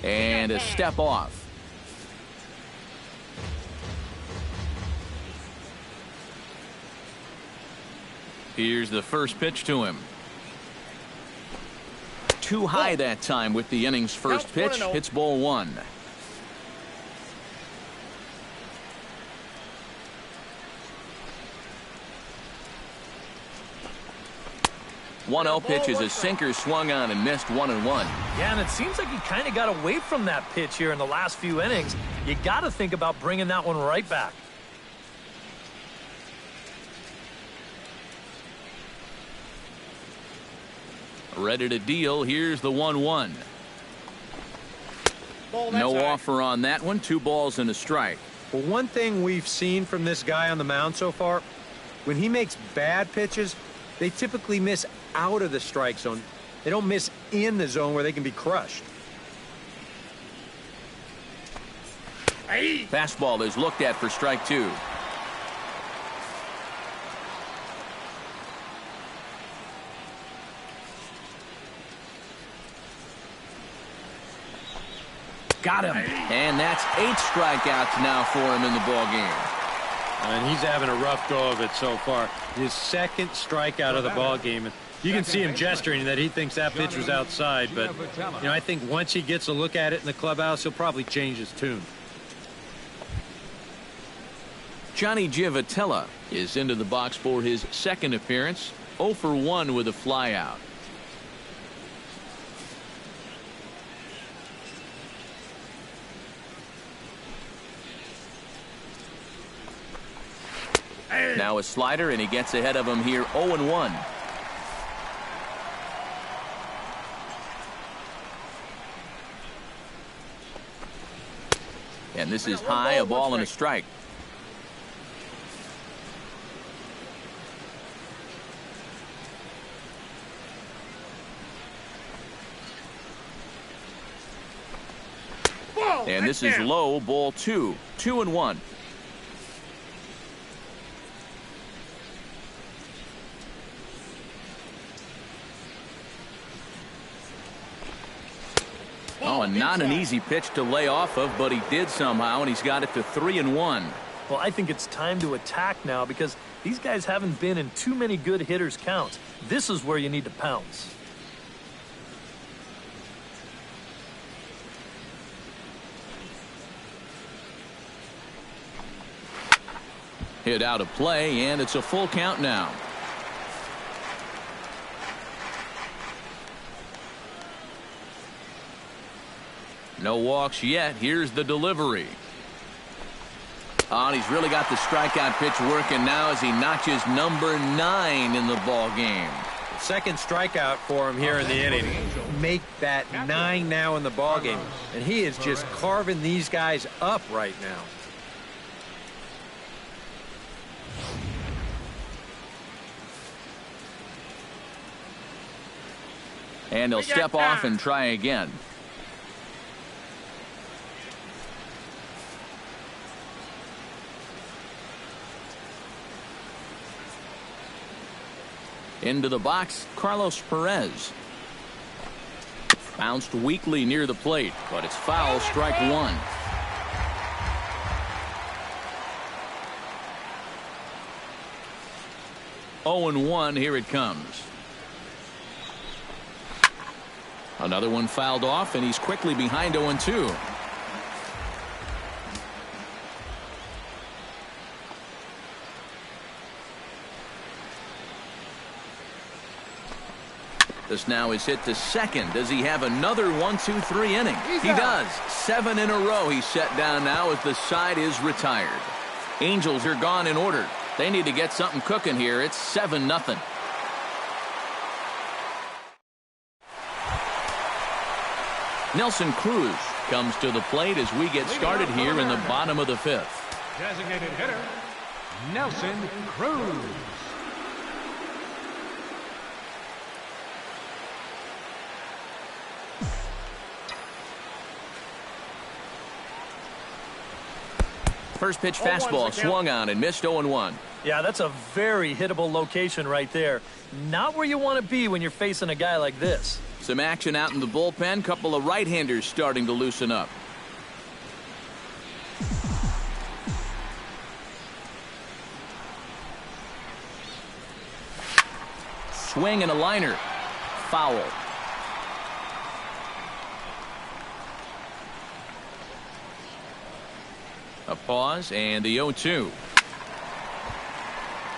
And a step off. Here's the first pitch to him. Too high that time with the inning's first pitch. Hits ball one. 1-0 pitch is a sinker swung on and missed 1-1. Yeah, and it seems like he kind of got away from that pitch here in the last few innings. You got to think about bringing that one right back. Ready to deal. Here's the 1-1. No offer on that one. 2 balls and a strike. Well, one thing we've seen from this guy on the mound so far, when he makes bad pitches, they typically miss out of the strike zone. They don't miss in the zone where they can be crushed. Fastball is looked at for strike 2. Got him. And that's 8 strikeouts now for him in the ball game. And he's having a rough go of it so far. His second strikeout of the ball game. And you can see him gesturing that he thinks that pitch was outside. But, you know, I think once he gets a look at it in the clubhouse, he'll probably change his tune. Johnny Giavotella is into the box for his second appearance. 0 for 1 with a flyout. Now a slider, and he gets ahead of him here. 0-1. And this is high, a ball and a strike. And this is low, ball 2. 2-1. Oh, and not an easy pitch to lay off of, but he did somehow, and he's got it to 3-1. Well, I think it's time to attack now because these guys haven't been in too many good hitters' counts. This is where you need to pounce. Hit out of play, and it's a full count now. No walks yet. Here's the delivery. Oh, and he's really got the strikeout pitch working now as he notches number 9 in the ball game. Second strikeout for him here in the inning. Make that 9 now in the ball game, and he is just carving these guys up right now. And he'll step off and try again. Into the box, Carlos Perez. Bounced weakly near the plate, but it's foul, strike 1. Oh and 1, here it comes. Another one fouled off, and he's quickly behind 0 and 2. This now is hit to second. Does he have another 1-2-3 inning? He does. 7 in a row he's set down now as the side is retired. Angels are gone in order. They need to get something cooking here. It's 7-0. Nelson Cruz comes to the plate as we get started here in the bottom of the 5th. Designated hitter, Nelson Cruz. First pitch fastball swung on and missed 0-1. Yeah, that's a very hittable location right there. Not where you want to be when you're facing a guy like this. Some action out in the bullpen. Couple of right-handers starting to loosen up. Swing and a liner. Foul. A pause and the 0-2.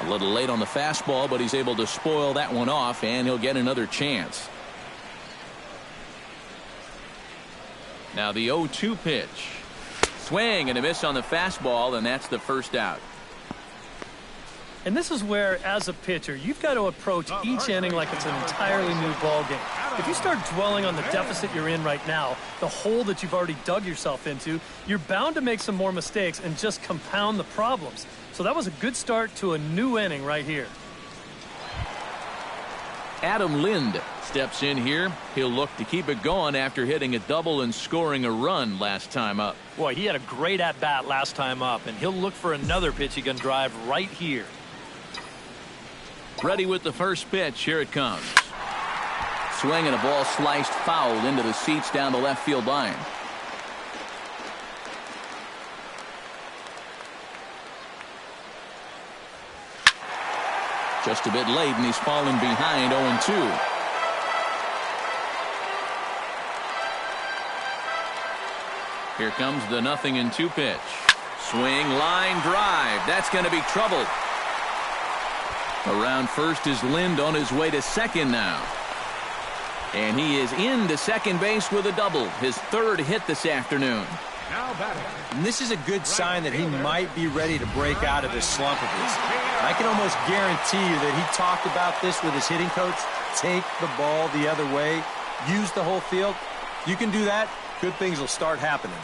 A little late on the fastball, but he's able to spoil that one off, and he'll get another chance. Now the 0-2 pitch. Swing and a miss on the fastball, and that's the first out. And this is where, as a pitcher, you've got to approach each inning like it's an entirely new ballgame. If you start dwelling on the deficit you're in right now, the hole that you've already dug yourself into, you're bound to make some more mistakes and just compound the problems. So that was a good start to a new inning right here. Adam Lind steps in here. He'll look to keep it going after hitting a double and scoring a run last time up. Boy, he had a great at-bat last time up, and he'll look for another pitch he can drive right here. Ready with the first pitch. Here it comes. Swing and a ball sliced foul into the seats down the left field line. Just a bit late, and he's fallen behind 0-2. Here comes the 0-2 pitch. Swing, line, drive. That's going to be trouble. Around first is Lind on his way to second now. And he is into second base with a double. His third hit this afternoon. Now batting. And this is a good sign that he might be ready to break out of this slump of his. I can almost guarantee you that he talked about this with his hitting coach. Take the ball the other way. Use the whole field. You can do that, good things will start happening.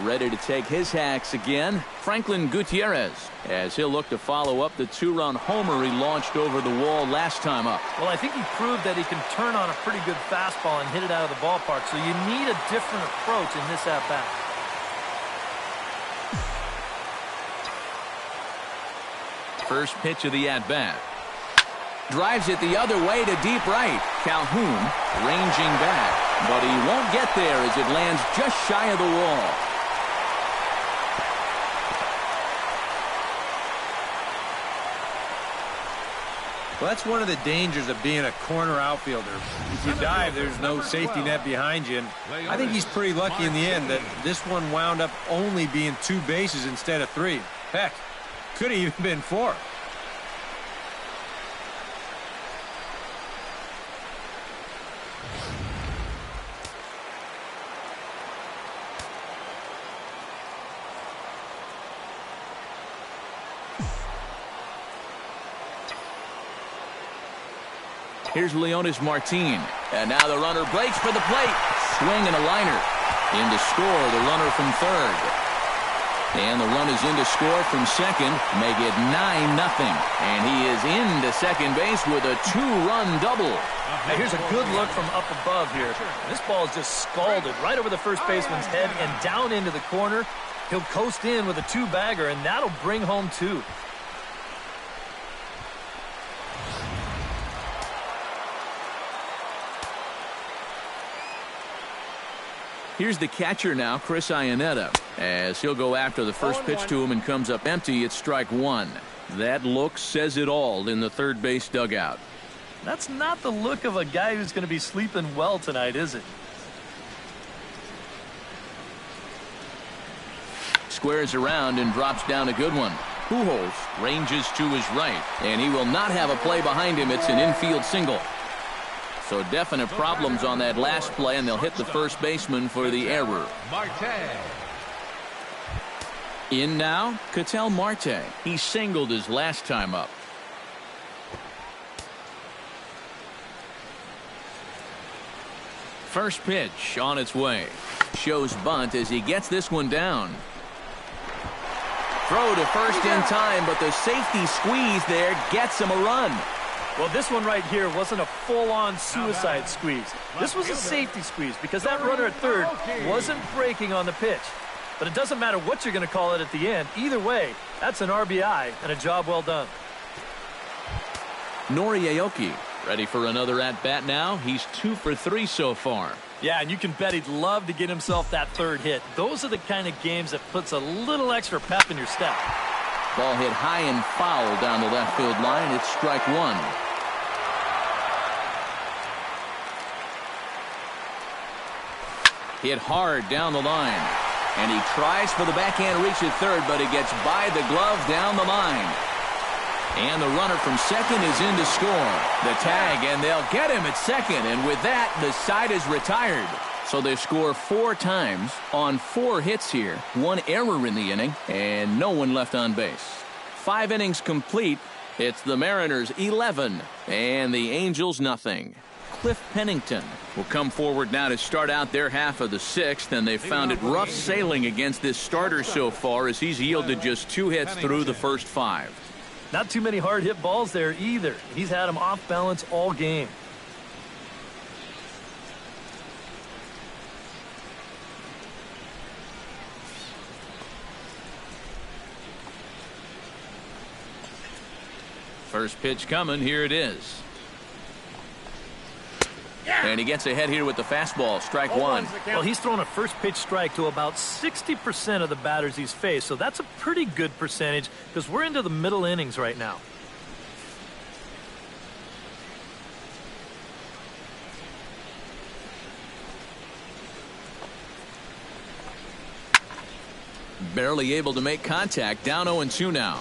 Ready to take his hacks again, Franklin Gutierrez, as he'll look to follow up the two-run homer he launched over the wall last time up. Well, I think he proved that he can turn on a pretty good fastball and hit it out of the ballpark, so you need a different approach in this at-bat. First pitch of the at-bat. Drives it the other way to deep right. Calhoun ranging back, but he won't get there as it lands just shy of the wall. Well, that's one of the dangers of being a corner outfielder. If you dive, there's no safety net behind you. And I think he's pretty lucky in the end that this one wound up only being 2 bases instead of 3. Heck, could have even been 4. Here's Leonis Martin. And now the runner breaks for the plate. Swing and a liner. In to score, the runner from third. And the run is in to score from second. Make it 9-0. And he is into second base with a 2-run double. Now here's a good look from up above here. This ball is just scalded right over the first baseman's head and down into the corner. He'll coast in with a 2-bagger, and that'll bring home 2. Here's the catcher now, Chris Iannetta, as he'll go after the first pitch to him and comes up empty. It's strike 1. That look says it all in the third base dugout. That's not the look of a guy who's going to be sleeping well tonight, is it? Squares around and drops down a good one. Pujols ranges to his right, and he will not have a play behind him. It's an infield single. So definite problems on that last play, and they'll hit the first baseman for the error. Marte. In now, Ketel Marte. He singled his last time up. First pitch on its way. Shows bunt as he gets this one down. Throw to first in time, but the safety squeeze there gets him a run. Well, this one right here wasn't a full-on suicide squeeze. This was a safety squeeze because that runner at third wasn't breaking on the pitch. But it doesn't matter what you're going to call it at the end. Either way, that's an RBI and a job well done. Nori Aoki ready for another at-bat now. He's 2 for 3 so far. Yeah, and you can bet he'd love to get himself that third hit. Those are the kind of games that puts a little extra pep in your step. Ball hit high and foul down the left field line. It's strike one. Hit hard down the line. And he tries for the backhand reach at third, but it gets by the glove down the line. And the runner from second is in to score. The tag, and they'll get him at second. And with that, the side is retired. So they score 4 times on 4 hits here. 1 error in the inning, and no one left on base. 5 innings complete. It's the Mariners 11 and the Angels nothing. Cliff Pennington will come forward now to start out their half of the 6th, and they found it rough sailing against this starter so far as he's yielded just 2 hits through the first 5. Not too many hard hit balls there either. He's had them off balance all game. First pitch coming. Here it is. And he gets ahead here with the fastball. Strike one. Well, he's thrown a first pitch strike to about 60% of the batters he's faced, so that's a pretty good percentage because we're into the middle innings right now. Barely able to make contact. Down 0-2 now.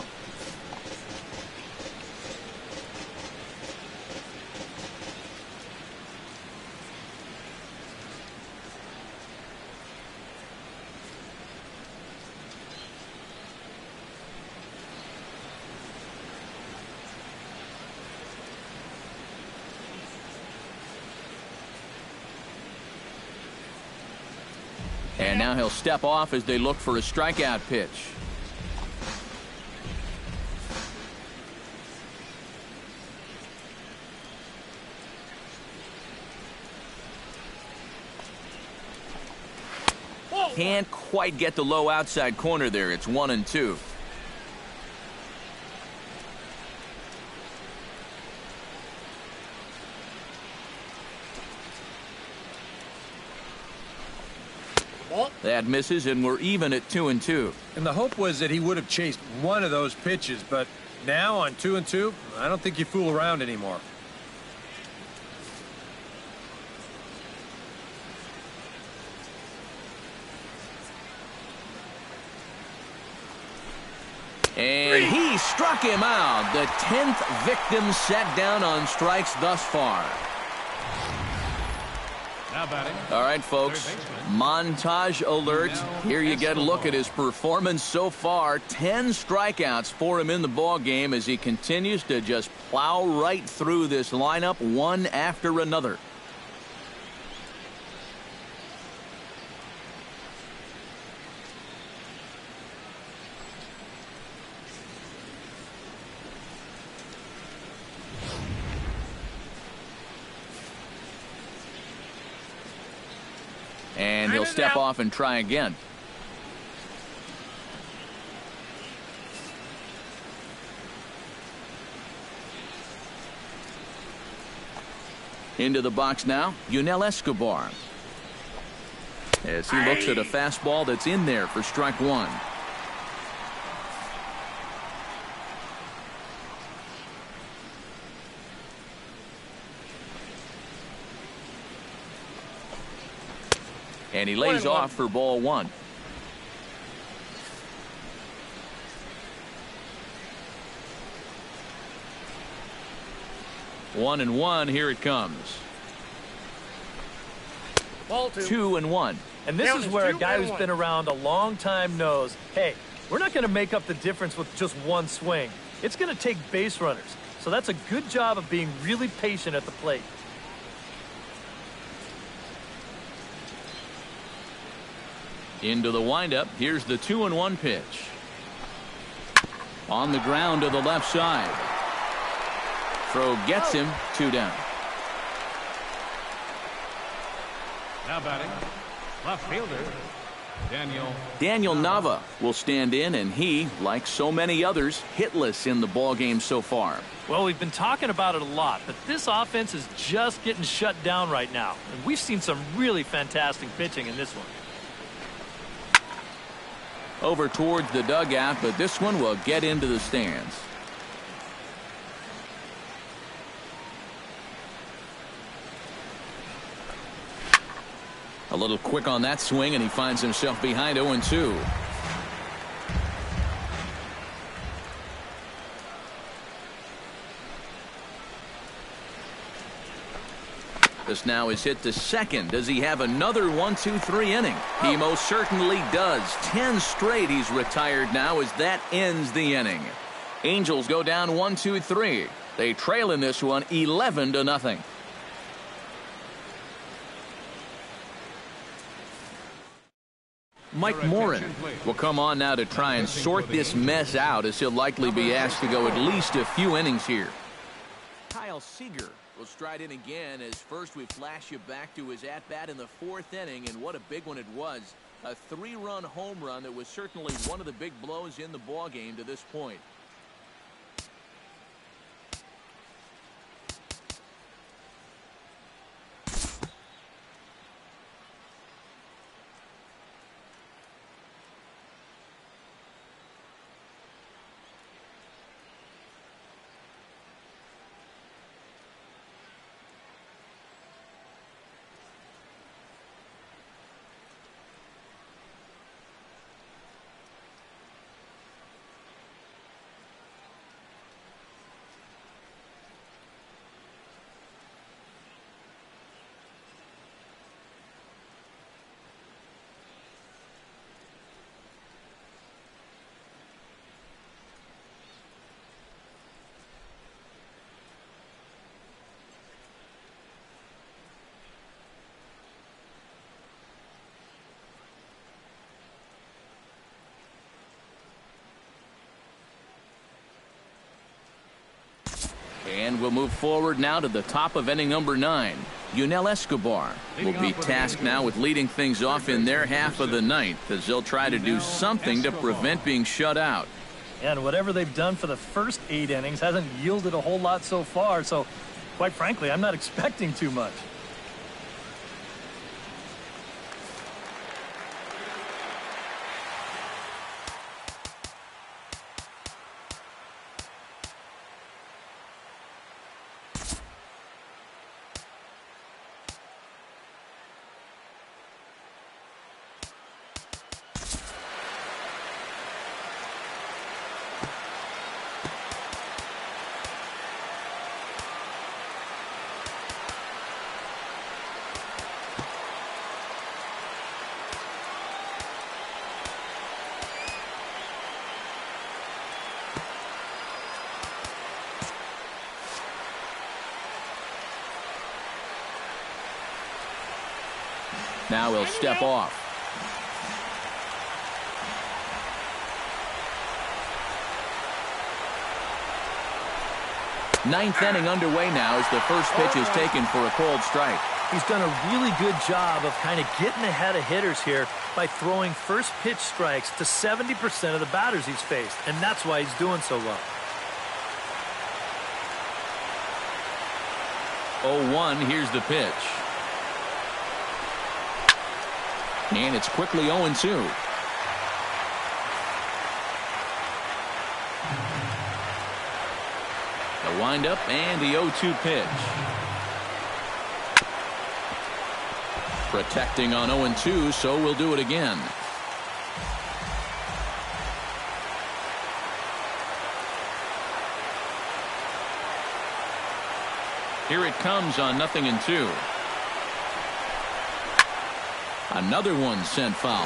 And now he'll step off as they look for a strikeout pitch. Can't quite get the low outside corner there. It's 1-2. That misses, and we're even at 2-2. And the hope was that he would have chased one of those pitches, but now on 2-2, I don't think you fool around anymore. And he struck him out. The 10th victim set down on strikes thus far. All right, folks, montage alert. Here you get a look at his performance so far. 10 strikeouts for him in the ball game as he continues to just plow right through this lineup one after another. And he'll step off and try again. Into the box now, Yunel Escobar. As he looks at a fastball that's in there for strike one. And he lays off for ball one. One and one, here it comes. Ball 2-1. And this is where a guy who's been around a long time knows, hey, we're not going to make up the difference with just one swing. It's going to take base runners. So that's a good job of being really patient at the plate. Into the windup. Here's the 2-1 pitch. On the ground to the left side. throw gets him 2 down. Now batting, left fielder, Daniel Nava will stand in, and he, like so many others, hitless in the ball game so far. Well, we've been talking about it a lot, but this offense is just getting shut down right now. And we've seen some really fantastic pitching in this one. Over towards the dugout, but this one will get into the stands. A little quick on that swing, and he finds himself behind 0-2. This now is hit to second. Does he have another 1-2-3 inning? He most certainly does. 10 straight he's retired now as that ends the inning. Angels go down 1-2-3. They trail in this one 11-0. Mike Morin will come on now to try and sort this mess out, as he'll likely be asked to go at least a few innings here. Kyle Seager will stride in again, as first we flash you back to his at-bat in the 4th inning, and what a big one it was. A 3-run home run that was certainly one of the big blows in the ballgame to this point. And we'll move forward now to the top of inning number 9. Yunel Escobar will be tasked now with leading things off in their half of the 9th, as they'll try to do something to prevent being shut out. And whatever they've done for the first 8 innings hasn't yielded a whole lot so far, so quite frankly, I'm not expecting too much. Now he'll step off. Ninth inning underway now as the first pitch is taken for a called strike. He's done a really good job of kind of getting ahead of hitters here by throwing first pitch strikes to 70% of the batters he's faced, and that's why he's doing so well. 0-1, here's the pitch. And it's quickly 0-2. The windup and the 0-2 pitch. Protecting on 0-2, so we'll do it again. Here it comes on 0-2. Another one sent foul.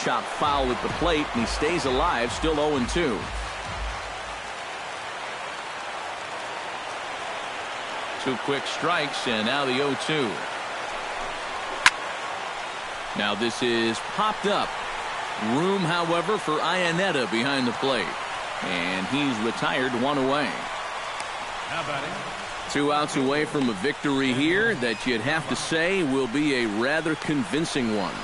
Chop foul at the plate, and he stays alive, still 0-2. 2 quick strikes, and now the 0-2. Now this is popped up. Room, however, for Iannetta behind the plate. And he's retired 1 away. Now batting. 2 outs away from a victory here that you'd have to say will be a rather convincing one.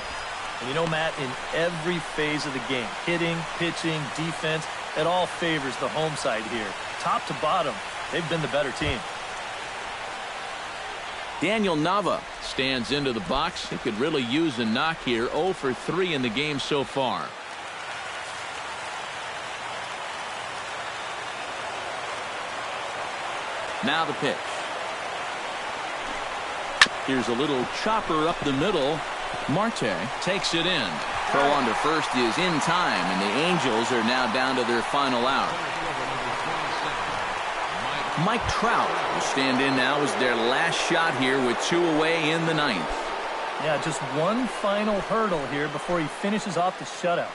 And you know, Matt, in every phase of the game, hitting, pitching, defense, it all favors the home side here. Top to bottom, they've been the better team. Daniel Nava stands into the box. He could really use a knock here. 0 for 3 in the game so far. Now the pitch. Here's a little chopper up the middle. Marte takes it in. Throw on to first is in time, and the Angels are now down to their final out. Mike Trout will stand in now as their last shot here with 2 away in the 9th. Yeah, just one final hurdle here before he finishes off the shutout.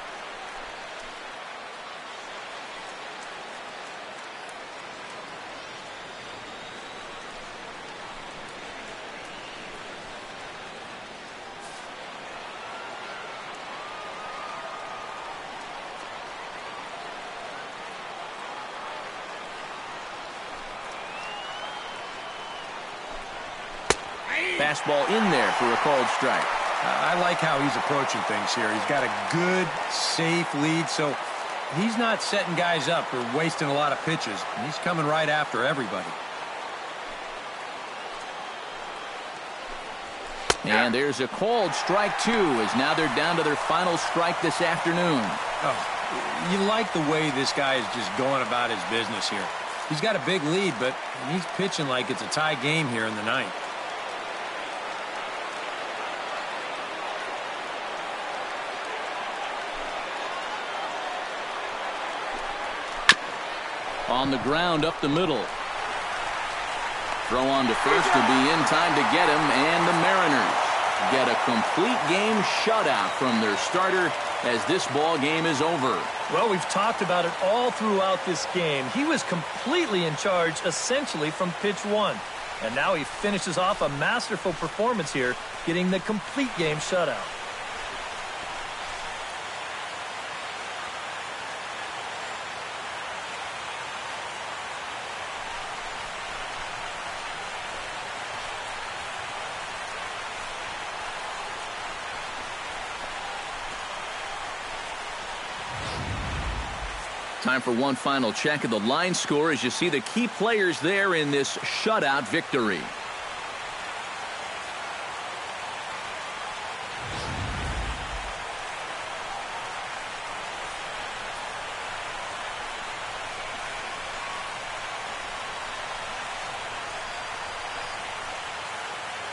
Fastball in there for a called strike. I like how he's approaching things here. He's got a good, safe lead, so he's not setting guys up or wasting a lot of pitches. He's coming right after everybody. And there's a called strike, too, as now they're down to their final strike this afternoon. Oh, you like the way this guy is just going about his business here. He's got a big lead, but he's pitching like it's a tie game here in the 9th. On the ground up the middle. Throw on to first to be in time to get him, and the Mariners get a complete game shutout from their starter as this ball game is over. Well, we've talked about it all throughout this game. He was completely in charge essentially from pitch 1. And now he finishes off a masterful performance here, getting the complete game shutout. Time for one final check of the line score as you see the key players there in this shutout victory.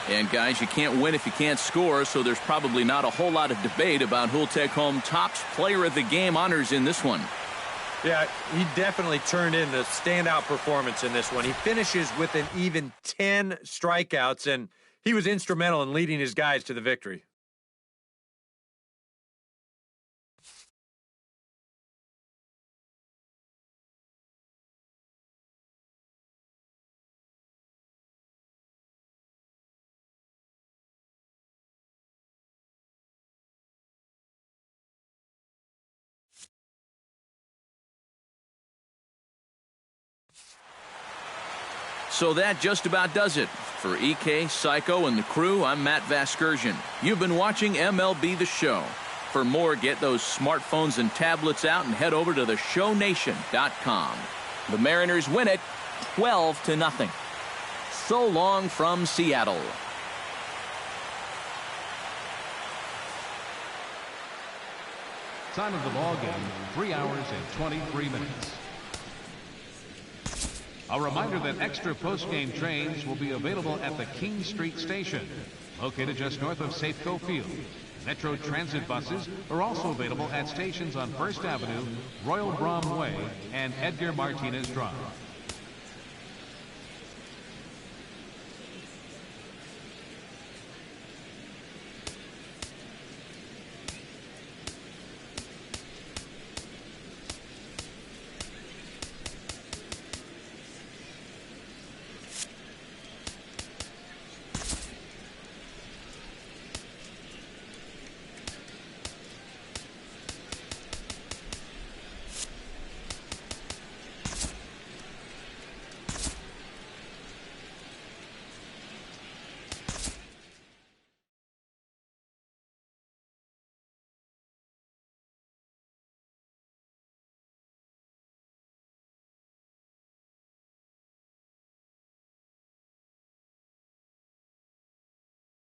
And guys, you can't win if you can't score, so there's probably not a whole lot of debate about who'll take home Topps Player of the Game honors in this one. Yeah, he definitely turned in the standout performance in this one. He finishes with an even 10 strikeouts, and he was instrumental in leading his guys to the victory. So that just about does it. For EK, Psycho, and the crew, I'm Matt Vasgersian. You've been watching MLB The Show. For more, get those smartphones and tablets out and head over to theshownation.com. The Mariners win it 12-0. So long from Seattle. Time of the ball game, 3 hours and 23 minutes. A reminder that extra post-game trains will be available at the King Street Station, located just north of Safeco Field. Metro Transit buses are also available at stations on First Avenue, Royal Brom Way, and Edgar Martinez Drive.